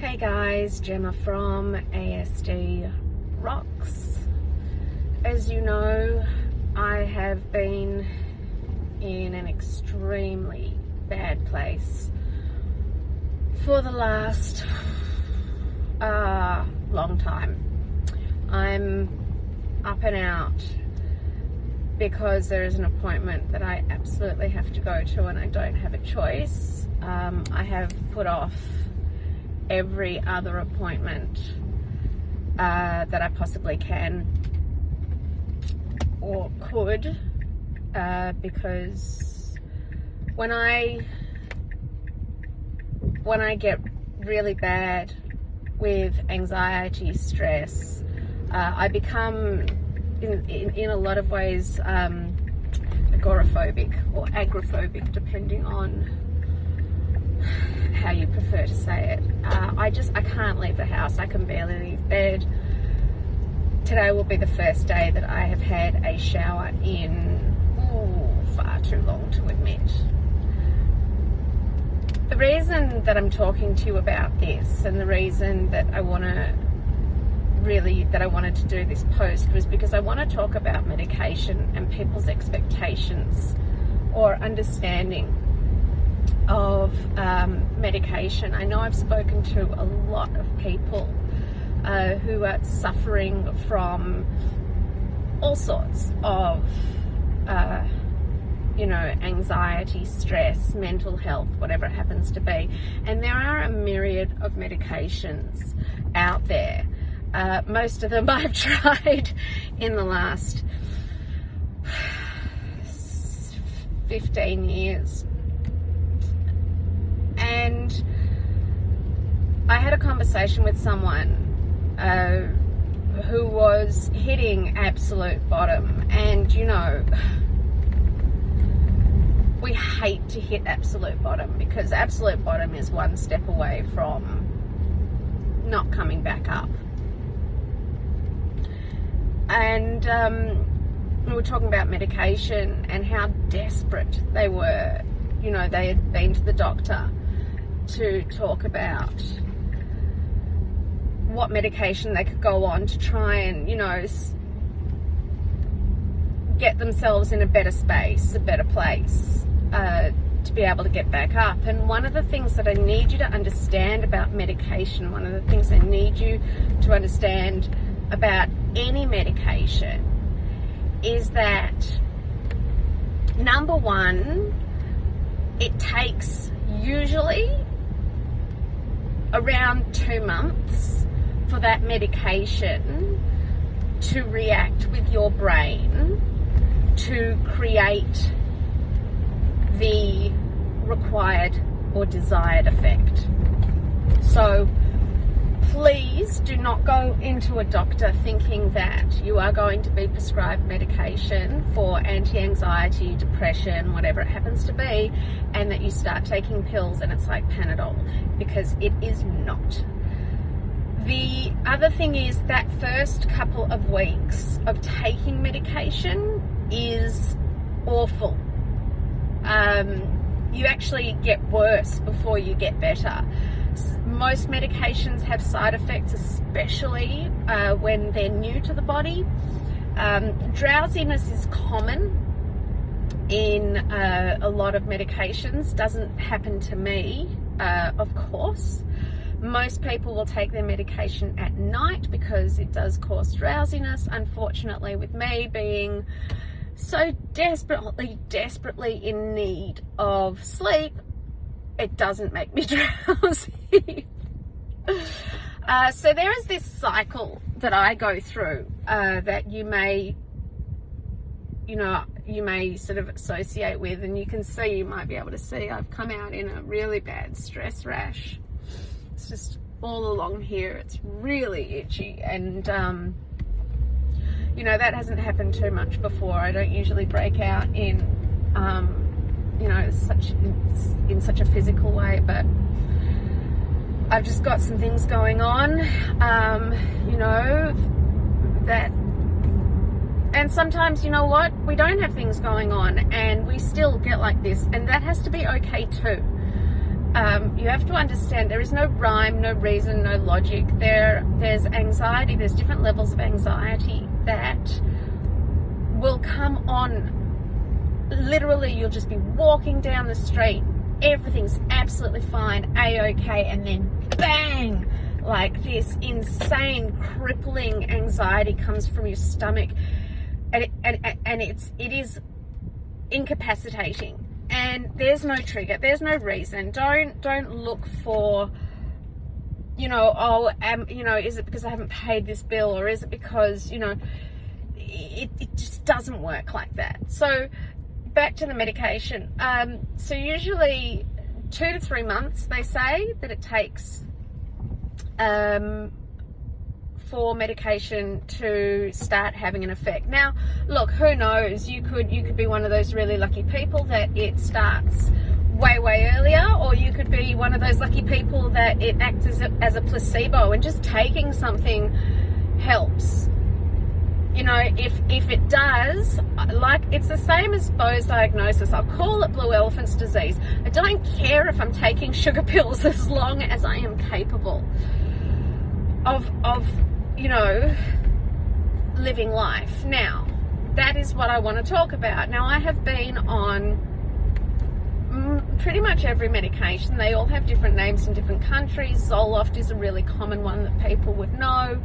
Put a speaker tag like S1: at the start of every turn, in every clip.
S1: Hey guys, Gemma from ASD Rocks. As you know, I have been in an extremely bad place for the last long time. I'm up and out because there is an appointment that I absolutely have to go to and I don't have a choice. I have put off every other appointment that I possibly can or could, because when I get really bad with anxiety, stress, I become in a lot of ways agoraphobic or agoraphobic, depending on how you prefer to say it. I can't leave the house. I can barely leave bed. Today will be the first day that I have had a shower in far too long to admit. The reason that I'm talking to you about this, and the reason that I wanted to do this post, was because I want to talk about medication and people's expectations or understanding of medication. I know I've spoken to a lot of people who are suffering from all sorts of anxiety, stress, mental health, whatever it happens to be, and there are a myriad of medications out there. Most of them I've tried in the last 15 years. And I had a conversation with someone who was hitting absolute bottom, and we hate to hit absolute bottom because absolute bottom is one step away from not coming back up. And we were talking about medication and how desperate they were. They had been to the doctor to talk about what medication they could go on to try and, get themselves in a better space, a better place, to be able to get back up. And one of the things that I need you to understand about medication, one of the things I need you to understand about any medication is that, number one, it takes usually around 2 months for that medication to react with your brain to create the required or desired effect. So please do not go into a doctor thinking that you are going to be prescribed medication for anti-anxiety, depression, whatever it happens to be, and that you start taking pills and it's like Panadol, because it is not. The other thing is that first couple of weeks of taking medication is awful. You actually get worse before you get better. Most medications have side effects, especially when they're new to the body. Drowsiness is common in a lot of medications. Doesn't happen to me, of course. Most people will take their medication at night because it does cause drowsiness. Unfortunately, with me being so desperately in need of sleep, it doesn't make me drowsy. So there is this cycle that I go through that you may sort of associate with, and you might be able to see I've come out in a really bad stress rash. It's just all along here. It's really itchy, and that hasn't happened too much before. I don't usually break out in such a physical way, but I've just got some things going on, and sometimes, we don't have things going on and we still get like this, and that has to be okay too. you have to understand there is no rhyme, no reason, no logic. There's anxiety, there's different levels of anxiety that will come on. Literally, you'll just be walking down the street, everything's absolutely fine, a-okay, and then bang, like this insane crippling anxiety comes from your stomach, and it is incapacitating, and there's no trigger, there's no reason. Don't look for, is it because I haven't paid this bill, or is it because it just doesn't work like that. So back to the medication. So usually 2 to 3 months, they say that it takes for medication to start having an effect. Now, look, who knows? You could be one of those really lucky people that it starts way earlier, or you could be one of those lucky people that it acts as a placebo, and just taking something helps. If it does, like, it's the same as Bo's diagnosis. I'll call it blue elephant's disease. I don't care if I'm taking sugar pills, as long as I am capable of living life. Now, that is what I want to talk about. Now, I have been on pretty much every medication. They all have different names in different countries. Zoloft is a really common one that people would know.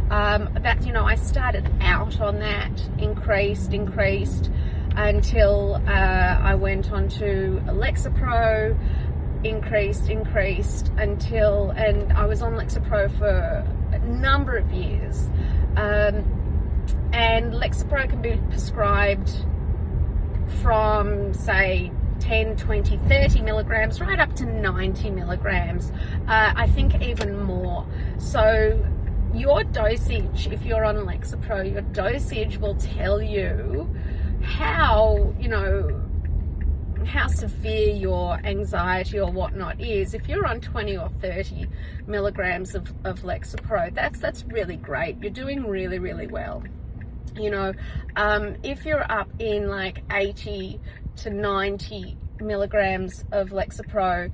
S1: I started out on that, increased until I went on to Lexapro, increased until, and I was on Lexapro for a number of years. And Lexapro can be prescribed from, say, 10, 20, 30 milligrams right up to 90 milligrams. I think even more. So your dosage, if you're on Lexapro, your dosage will tell you how severe your anxiety or whatnot is. If you're on 20 or 30 milligrams of Lexapro, that's really great. You're doing really, really well. If you're up in like 80 to 90 milligrams of Lexapro,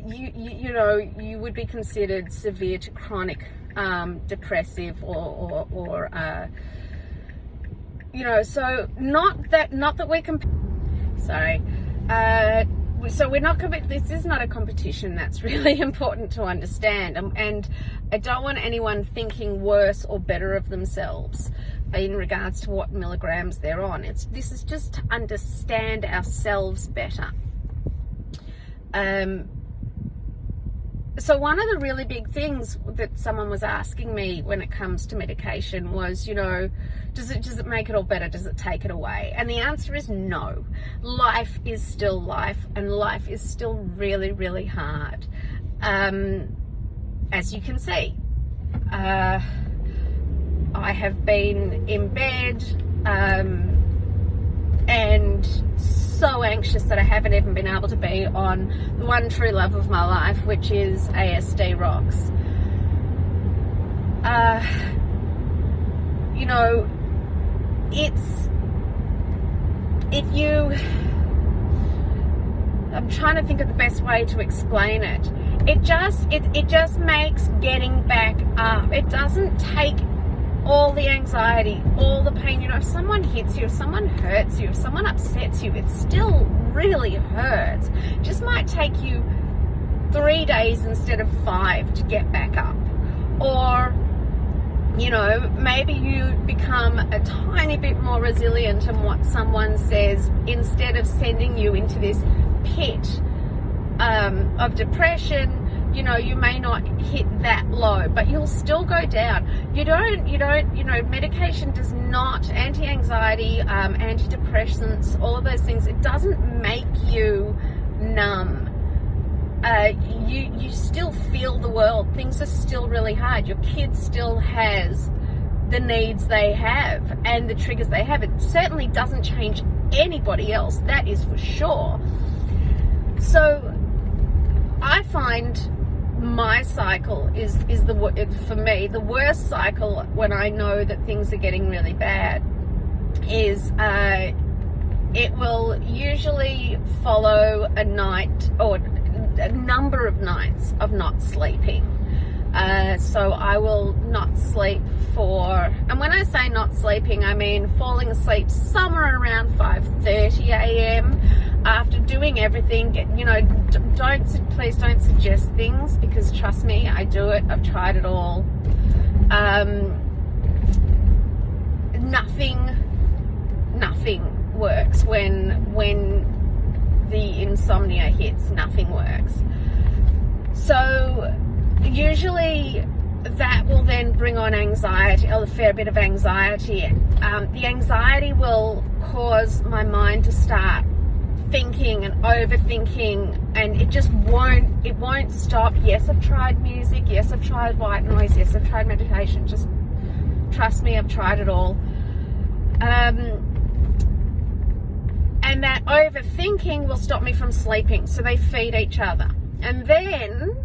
S1: you would be considered severe to chronic depressive or so not that we sorry. So we're not, this is not a competition. That's really important to understand. And I don't want anyone thinking worse or better of themselves in regards to what milligrams they're on. This is just to understand ourselves better. So one of the really big things that someone was asking me when it comes to medication was, does it make it all better? Does it take it away? And the answer is no. Life is still life, and life is still really, really hard. As you can see, I have been in bed and so anxious that I haven't even been able to be on the one true love of my life, which is ASD Rocks. I'm trying to think of the best way to explain it. It just makes getting back up. It doesn't take all the anxiety, all the pain. If someone hits you, if someone hurts you, if someone upsets you, it still really hurts. It just might take you 3 days instead of 5 to get back up. Or, maybe you become a tiny bit more resilient in what someone says, instead of sending you into this pit of depression. You may not hit that low, but you'll still go down. Medication does not, anti-anxiety, antidepressants, all of those things, it doesn't make you numb. You still feel the world. Things are still really hard. Your kid still has the needs they have and the triggers they have. It certainly doesn't change anybody else, that is for sure. So I find my cycle is for me, the worst cycle when I know that things are getting really bad is it will usually follow a night, or a number of nights of not sleeping. So I will not sleep and when I say not sleeping, I mean falling asleep somewhere around 5:30 a.m. after doing everything. Please don't suggest things, because trust me, I do it. I've tried it all. Nothing works when the insomnia hits. Nothing works. So usually that will then bring on anxiety, or a fair bit of anxiety. The anxiety will cause my mind to start thinking and overthinking, and it won't stop. Yes, I've tried music. Yes, I've tried white noise. Yes, I've tried meditation. Just trust me, I've tried it all. And that overthinking will stop me from sleeping. So they feed each other. And then,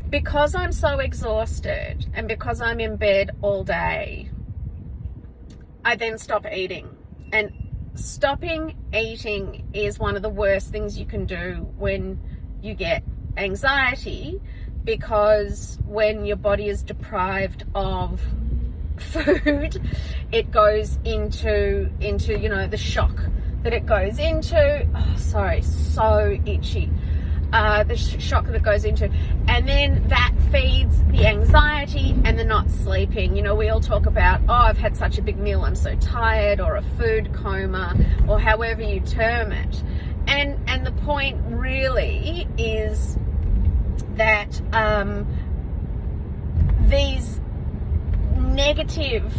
S1: because I'm so exhausted and because I'm in bed all day, I then stop eating. And stopping eating is one of the worst things you can do when you get anxiety, because when your body is deprived of food, it goes into the shock that it goes into. Oh, sorry, so itchy. The shock that it goes into, and then that feeds the anxiety and the not sleeping. We all talk about, oh, I've had such a big meal, I'm so tired, or a food coma, or however you term it. And the point really is that these negative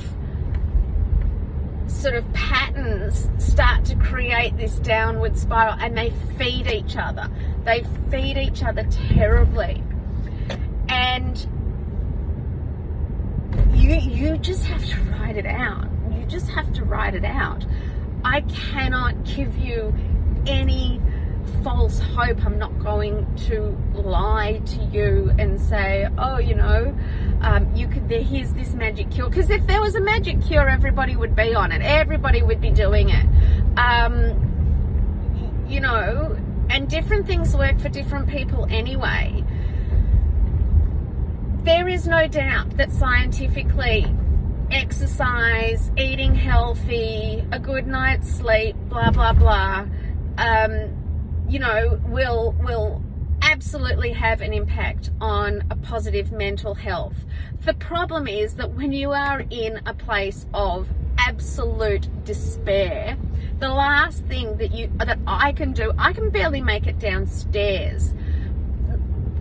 S1: sort of patterns start to create this downward spiral, and they feed each other. They feed each other terribly. And you just have to write it out. You just have to write it out. I cannot give you any false hope. I'm not going to lie to you and say, oh, here's this magic cure, because if there was a magic cure, everybody would be on it, everybody would be doing it. And different things work for different people anyway. There is no doubt that scientifically, exercise, eating healthy, a good night's sleep, blah blah blah, will absolutely have an impact on a positive mental health. The problem is that when you are in a place of absolute despair, the last thing that I can do, I can barely make it downstairs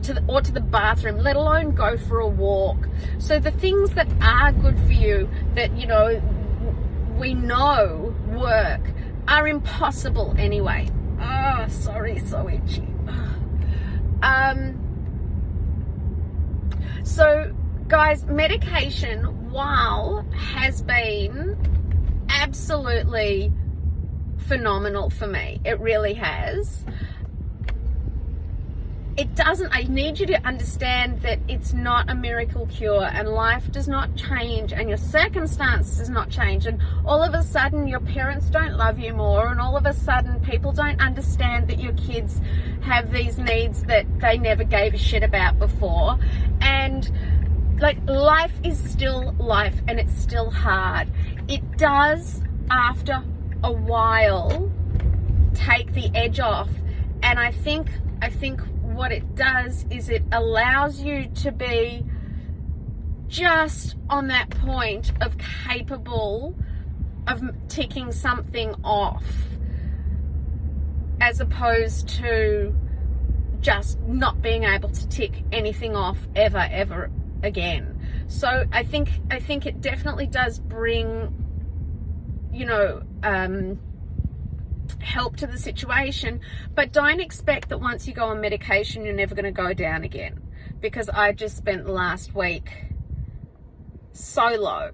S1: to the bathroom, let alone go for a walk. So the things that are good for you, that we know work, are impossible anyway. Oh, sorry, so itchy. So guys, medication, while has been absolutely phenomenal for me, it really has, I need you to understand that it's not a miracle cure, and life does not change, and your circumstance does not change, and all of a sudden your parents don't love you more, and all of a sudden people don't understand that your kids have these needs that they never gave a shit about before. And life is still life, and it's still hard. It does, after a while, take the edge off, and I think what it does is it allows you to be just on that point of capable of ticking something off, as opposed to just not being able to tick anything off ever again. So I think it definitely does bring help to the situation, but don't expect that once you go on medication you're never going to go down again, because I just spent the last week so low,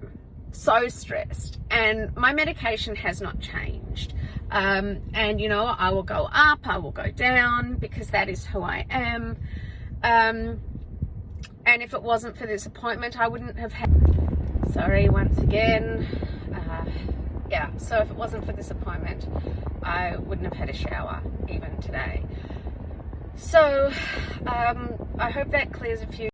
S1: so stressed, and my medication has not changed. And I will go up, I will go down, because that is who I am. And if it wasn't for this appointment, I wouldn't have had, sorry once again, so if it wasn't for this appointment, I wouldn't have had a shower even today. So I hope that clears a few